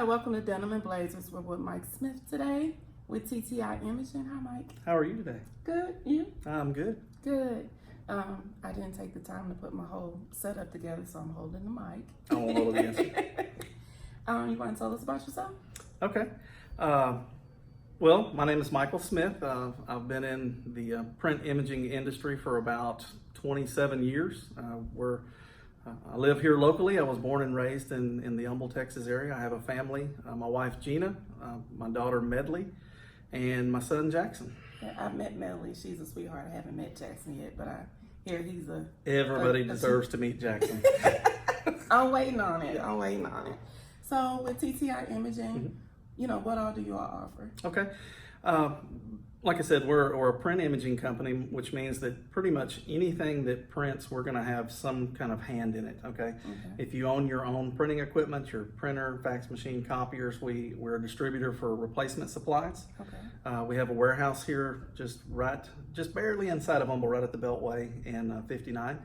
welcome to Denim and Blazers. We're with Mike Smith today with TTI Imaging. Hi, Mike. How are you today? Good. You? I'm good. Good. I didn't take the time to put my whole setup together, so I'm holding the mic. I won't hold it against you. You want to tell us about yourself? Okay. Well, my name is Michael Smith. I've been in the print imaging industry for about 27 years. I live here locally. I was born and raised in the Humble, Texas area. I have a family, my wife Gina, my daughter Medley, and my son Jackson. Yeah, I've met Medley. She's a sweetheart. I haven't met Jackson yet, but I hear he's a... Everybody deserves to meet Jackson. I'm waiting on it. So with TTI Imaging, what all do you all offer? Okay. Like I said, we're a print imaging company, which means that pretty much anything that prints, we're going to have some kind of hand in it. Okay. If you own your own printing equipment, your printer, fax machine, copiers, we're a distributor for replacement supplies. Okay. We have a warehouse here just barely inside of Humble, right at the Beltway in 59.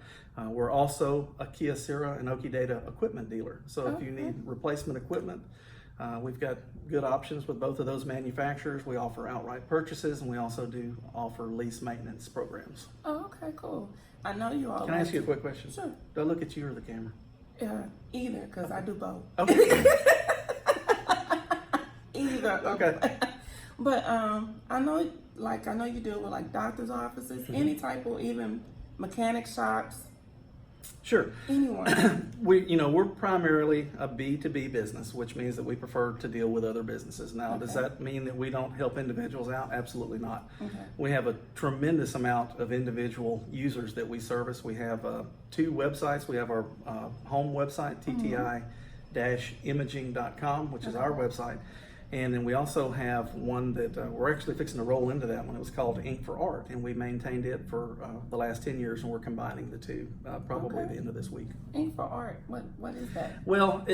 We're also a Kia Sierra and Oki Data equipment dealer. So if you need replacement equipment, we've got good options with both of those manufacturers. We offer outright purchases, and we also do offer lease maintenance programs. Oh, okay, cool. I know you all. Can I ask you a quick question? Sure. Do I look at you or the camera? Either, because I do both. Okay. Either. Okay. But I know you deal with like doctor's offices, any type of even mechanic shops. Sure. Anyone. We're primarily a B2B business, which means that we prefer to deal with other businesses. Now, does that mean that we don't help individuals out? Absolutely not. Okay. We have a tremendous amount of individual users that we service. We have 2 websites. We have our home website, TTI-imaging.com, which is our website. And then we also have one that we're actually fixing to roll into that one. It was called Ink for Art, and we maintained it for the last 10 years, and we're combining the two probably the end of this week. Ink for Art, what is that? Well,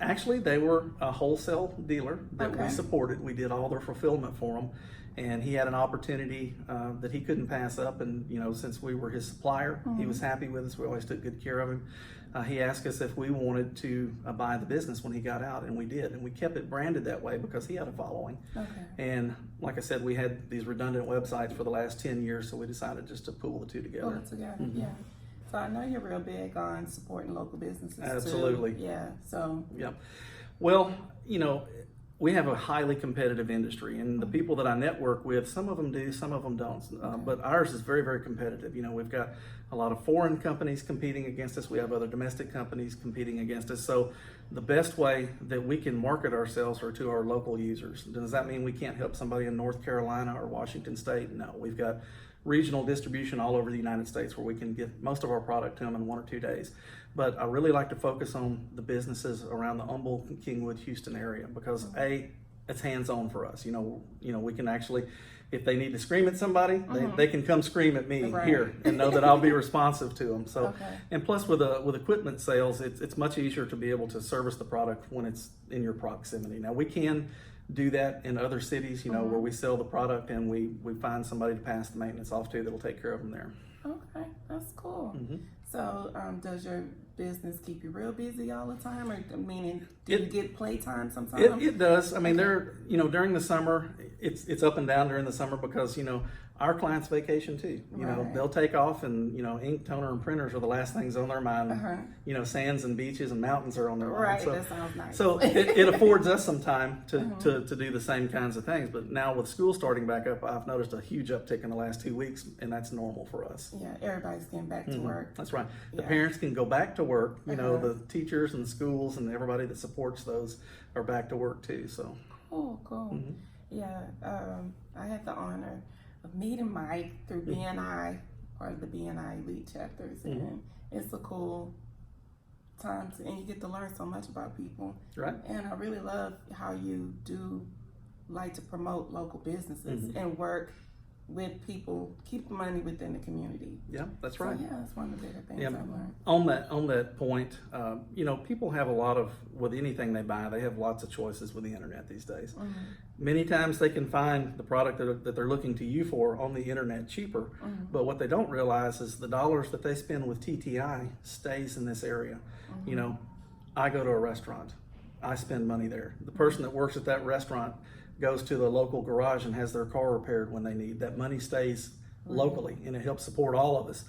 actually, they were a wholesale dealer that we supported. We did all their fulfillment for them, and he had an opportunity that he couldn't pass up. And since we were his supplier, he was happy with us. We always took good care of him. He asked us if we wanted to buy the business when he got out, and we did. And we kept it branded that way because he had a following. Okay. And like I said, we had these redundant websites for the last 10 years, so we decided just to pull the two together. Pull it together, yeah. So I know you're real big on supporting local businesses. Absolutely. Too. Yeah, so. Yeah. Well, we have a highly competitive industry, and the people that I network with, some of them do, some of them don't. But ours is very, very competitive. We've got a lot of foreign companies competing against us. We have other domestic companies competing against us. So the best way that we can market ourselves are to our local users. Does that mean we can't help somebody in North Carolina or Washington State? No, we've got regional distribution all over the United States where we can get most of our product to them in 1 or 2 days. But I really like to focus on the businesses around the Humble, Kingwood, Houston area because it's hands-on for us. We can actually, if they need to scream at somebody, they can come scream at me here and know that I'll be responsive to them. So, and plus with equipment sales, it's much easier to be able to service the product when it's in your proximity. Now we can do that in other cities, where we sell the product and we find somebody to pass the maintenance off to that'll take care of them there. Okay, that's cool. So does your business keep you real busy all the time, or meaning do you get playtime sometimes? It does. I mean, during the summer, it's up and down during the summer because our clients vacation too. They'll take off, and ink, toner, and printers are the last things on their mind. Sands and beaches and mountains are on their mind. Right, so, that sounds nice. So it affords us some time to do the same kinds of things. But now with school starting back up, I've noticed a huge uptick in the last 2 weeks, and that's normal for us. Yeah, everybody's getting back to work. That's right. The parents can go back to work. The teachers and schools and everybody that supports those are back to work too. So cool. Yeah, I had the honor of meeting Mike through BNI, part of the BNI elite chapters, and it's a cool time and you get to learn so much about people. Right. And I really love how you do like to promote local businesses and work with people, keep the money within the community. Yeah, that's right. So, that's one of the bigger things I've learned. On that point, people have a lot of, with anything they buy, they have lots of choices with the internet these days. Many times they can find the product that they're looking to you for on the internet cheaper, but what they don't realize is the dollars that they spend with TTI stays in this area. I go to a restaurant. I spend money there. The person that works at that restaurant goes to the local garage and has their car repaired when they need. That money stays locally, and it helps support all of us.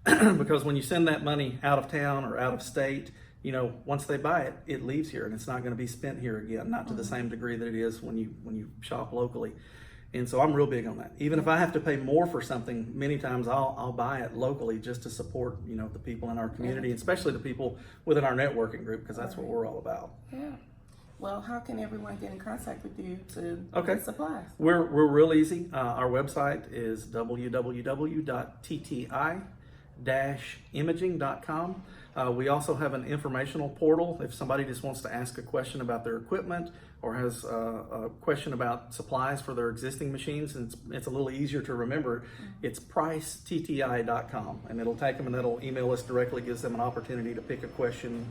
Because when you send that money out of town or out of state, you know, once they buy it, it leaves here and it's not going to be spent here again, not to the same degree that it is when you shop locally. And so I'm real big on that. Even if I have to pay more for something, many times I'll buy it locally just to support, you know, the people in our community, especially the people within our networking group, because that's what we're all about. Yeah. Well, how can everyone get in contact with you to get supplies? We're real easy. Our website is www.tti-imaging.com. We also have an informational portal. If somebody just wants to ask a question about their equipment or has a question about supplies for their existing machines, and it's a little easier to remember, it's priceti.com, and it'll take them and it'll email us directly, gives them an opportunity to pick a question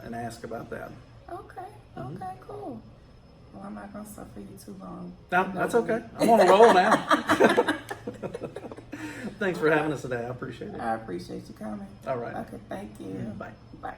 and ask about that. Okay, okay, cool. Well, I'm not going to suffer you too long. No, that's okay. I'm on a roll now. Thanks for having us today. I appreciate it. I appreciate you coming. All right. Okay, thank you. Bye. Bye.